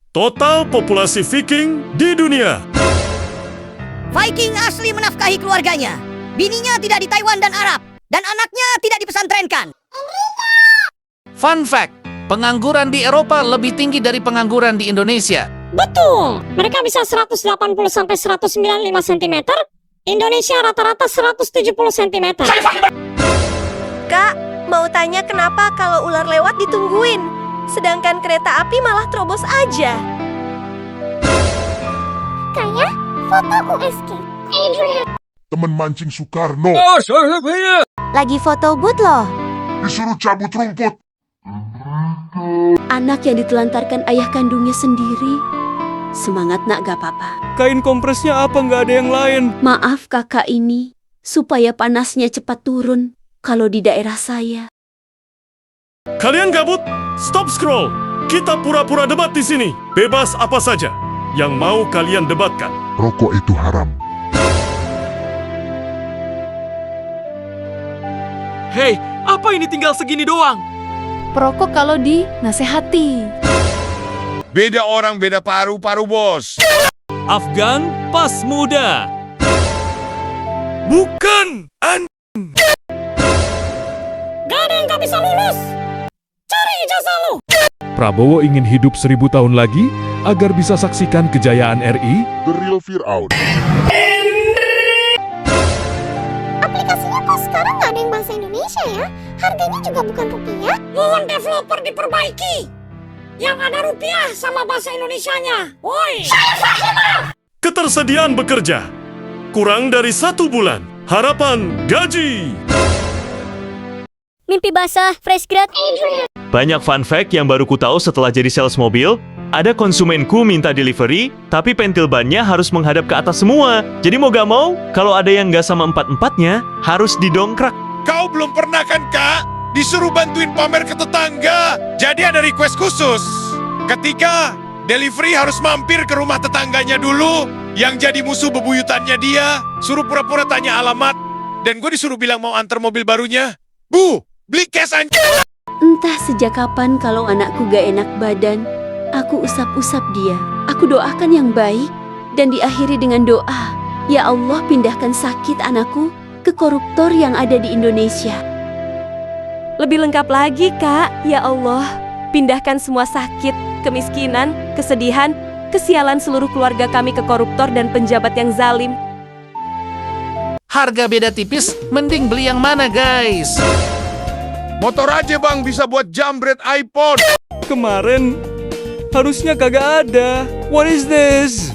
total populasi Viking di dunia. Viking asli menafkahi keluarganya. Bininya tidak di Taiwan dan Arab. Dan anaknya tidak dipesantrenkan. Fun fact, pengangguran di Eropa lebih tinggi dari pengangguran di Indonesia. Betul, mereka bisa 180-195 cm. Indonesia rata-rata 170 cm. Kak, mau tanya kenapa kalau ular lewat ditungguin, sedangkan kereta api malah terobos aja? Kayak foto USG. Temen mancing Soekarno Lagi foto booth loh. disuruh cabut rumput. Anak yang ditelantarkan ayah kandungnya sendiri. Semangat nak, gak apa-apa. Kain kompresnya apa nggak ada yang lain? Maaf kakak ini, supaya panasnya cepat turun kalau di daerah saya. Kalian gabut? Stop scroll. Kita pura-pura debat di sini. Bebas apa saja yang mau kalian debatkan. Rokok itu haram. Hei, apa ini tinggal segini doang? Perokok kalau dinasehati. Beda orang, beda paru-paru, bos. Afgan pas muda. Bukan Gak ada yang gak bisa lulus. Cari ijazah lu. Prabowo ingin hidup 1000 tahun lagi agar bisa saksikan kejayaan RI. The real Fir'aun. Aplikasinya kok sekarang gak ada yang bahasa Indonesia ya? Harganya juga bukan rupiah. Mohon developer diperbaiki. Yang ada rupiah sama bahasa Indonesianya. Woi. ketersediaan bekerja. Kurang dari 1 bulan. Harapan gaji. Mimpi basah, fresh grad. Banyak fun fact yang baru ku tahu setelah jadi sales mobil. Ada konsumenku minta delivery, tapi pentil bannya harus menghadap ke atas semua. Jadi mau gak mau, kalau ada yang gak sama 4-4-nya, harus didongkrak. Kau belum pernah kan, Kak? Disuruh bantuin pamer ke tetangga. Jadi ada request khusus. Ketika delivery harus mampir ke rumah tetangganya dulu, yang jadi musuh bebuyutannya dia, suruh pura-pura tanya alamat, dan gue disuruh bilang mau antar mobil barunya. Bu, beli cash aja. Entah sejak kapan kalau anakku gak enak badan, aku usap-usap dia. Aku doakan yang baik dan diakhiri dengan doa, ya Allah pindahkan sakit anakku ke koruptor yang ada di Indonesia. Lebih lengkap lagi, Kak. Ya Allah, pindahkan semua sakit, kemiskinan, kesedihan, kesialan seluruh keluarga kami ke koruptor dan penjabat yang zalim. Harga beda tipis, mending beli yang mana guys? Motor aja, Bang, bisa buat jambret iPhone. Kemarin harusnya kagak ada. What is this?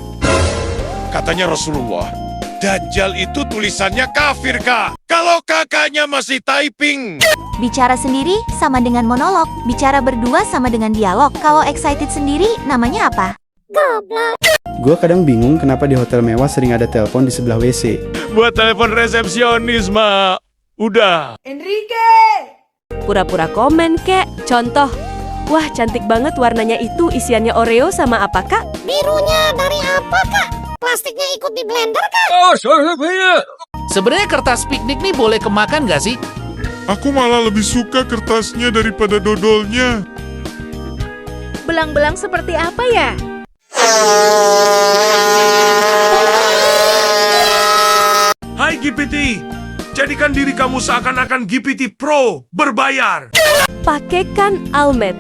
Katanya Rasulullah, Dajjal itu tulisannya kafir, Kak. Kalau kakaknya masih typing. Bicara sendiri sama dengan monolog. Bicara berdua sama dengan dialog. Kalau excited sendiri namanya apa? Goblok. Gue kadang bingung kenapa di hotel mewah sering ada telepon di sebelah WC. Buat telepon resepsionis, Mak. Udah. Pura-pura komen, kek. Contoh, wah cantik banget warnanya itu, isiannya Oreo sama apa, Kak? Birunya dari apa, Kak? Plastiknya ikut di blender, Kak? Sebenarnya kertas piknik nih boleh kemakan gak sih? Aku malah lebih suka kertasnya daripada dodolnya. Belang-belang seperti apa ya? Hai GPT, jadikan diri kamu seakan-akan GPT Pro berbayar. Pakaikan Almed.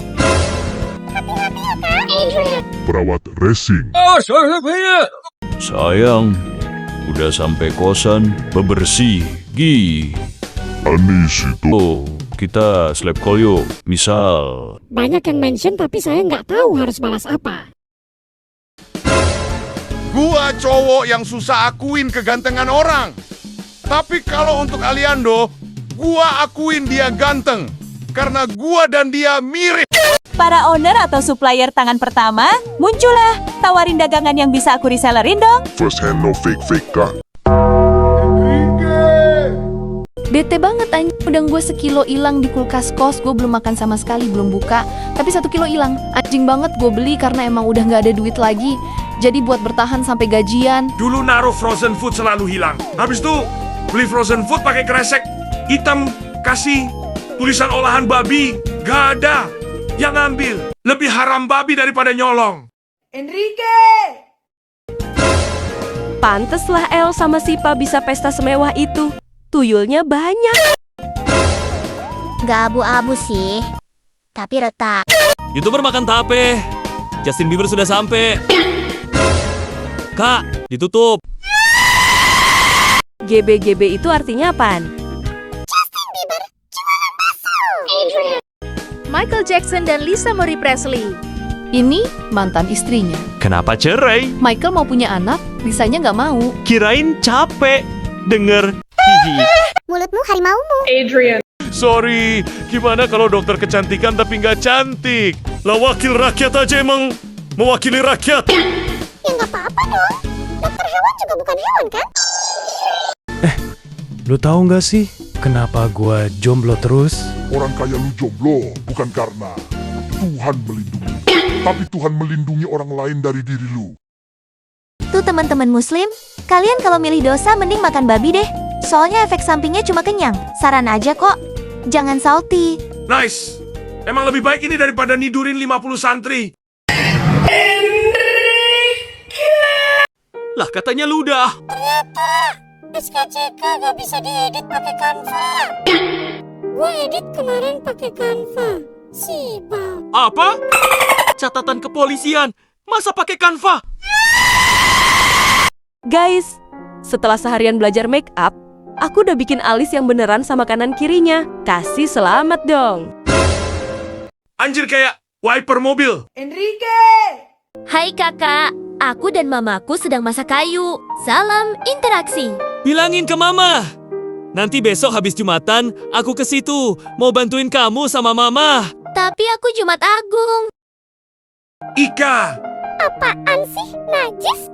Perawat racing. Sayang, udah sampai kosan, bebersih, Anis itu. Oh, kita slap call yuk, misal. Banyak yang mention tapi saya nggak tahu harus balas apa. Gua cowok yang susah akuin kegantengan orang. Tapi kalau untuk Aliando, gua akuin dia ganteng. Karena gua dan dia mirip. Para owner atau supplier tangan pertama, muncullah. Tawarin dagangan yang bisa aku resellerin dong. First hand no fake Kak. Bete banget anjing, udang gue sekilo hilang di kulkas kos, gue belum makan sama sekali, belum buka. Tapi 1 kilo hilang, anjing banget gue beli karena emang udah gak ada duit lagi. Jadi buat bertahan sampai gajian. Dulu naruh frozen food selalu hilang. Habis itu beli frozen food pakai kresek hitam, kasih tulisan olahan babi. Gak ada yang ngambil. Lebih haram babi daripada nyolong. Panteslah El sama Sipa bisa pesta semewah itu. Tuyulnya banyak. Gak abu-abu sih, tapi retak. YouTuber makan tape. Justin Bieber sudah sampai. Kak, ditutup. GB itu artinya apaan? Justin Bieber jualan bakso. Michael Jackson dan Lisa Marie Presley. Ini mantan istrinya. Kenapa cerai? Michael mau punya anak, Lisanya nggak mau. Kirain capek denger. Hihi. Mulutmu harimaumu. Sorry, gimana kalau dokter kecantikan tapi nggak cantik? Lah wakil rakyat aja emang mewakili rakyat. Ya nggak apa-apa dong. Dokter hewan juga bukan hewan kan? Lu tahu nggak sih kenapa gua jomblo terus? Orang kaya lu jomblo bukan karena Tuhan melindungi, tapi Tuhan melindungi orang lain dari diri lu. Tuh teman-teman muslim, kalian kalau milih dosa mending makan babi deh. Soalnya efek sampingnya cuma kenyang. Saran aja kok. Jangan salty. Nice. Emang lebih baik ini daripada nidurin 50 santri. Lah katanya lu udah. Ternyata SKCK gak bisa diedit pakai Canva. Gue edit kemarin pakai Canva. Sibal. Apa? Catatan kepolisian. Masa pakai Canva? Guys, setelah seharian belajar make up, aku udah bikin alis yang beneran sama kanan kirinya. Kasih selamat dong. Anjir kayak wiper mobil. Hai kakak, aku dan mamaku sedang masak kayu. Salam interaksi. Bilangin ke mama. Nanti besok habis Jumatan, aku ke situ. Mau bantuin kamu sama mama. Tapi aku Jumat Agung. Ika. Apaan sih? Najis?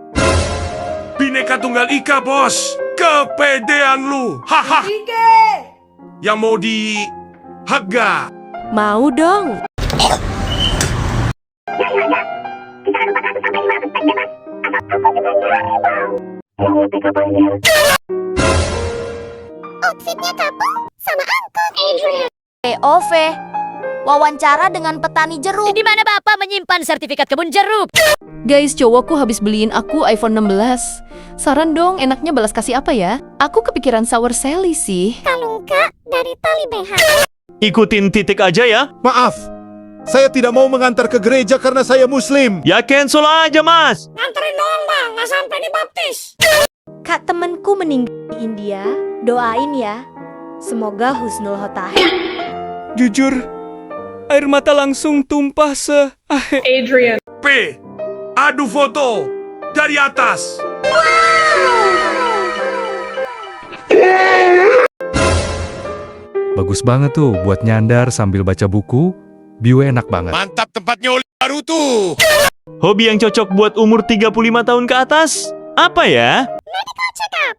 Bineka Tunggal Ika, bos. Kepedean lu. Haha. Yang mau di Haga. Mau dong. Outfitnya couple sama angkot. POV. Wawancara dengan petani jeruk. Di mana Bapak menyimpan sertifikat kebun jeruk? Guys, cowokku habis beliin aku iPhone 16. Saran dong, enaknya balas kasih apa ya? Aku kepikiran sour Sally sih. Kalung kak dari tali BH. Ikutin titik aja ya. Maaf, saya tidak mau mengantar ke gereja karena saya muslim. Ya cancel aja, Mas. Nganterin doang bang, nggak sampai dibaptis. Kak temenku meninggal di India, doain ya. Semoga husnul khotimah. Jujur, air mata langsung tumpah P. Adu foto dari atas. Bagus banget tuh buat nyandar sambil baca buku. View enak banget. Mantap tempatnya oli baru tuh. Hobi yang cocok buat umur 35 tahun ke atas? Apa ya? Medical check up.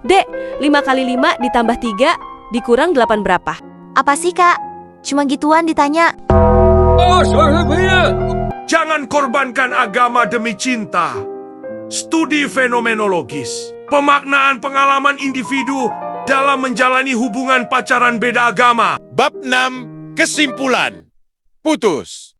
Dek, 5 kali 5 ditambah 3 dikurang 8 berapa? Apa sih kak? Cuma gituan ditanya. Jangan korbankan agama demi cinta. Studi fenomenologis. Pemaknaan pengalaman individu dalam menjalani hubungan pacaran beda agama. Bab 6, kesimpulan. Putus.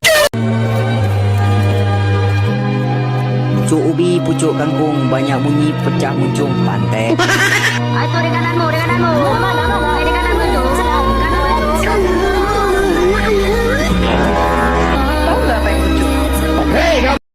Pucuk ubi, pucuk kangkung, banyak bunyi, pecah muncung pantai. Ayo, kananmu.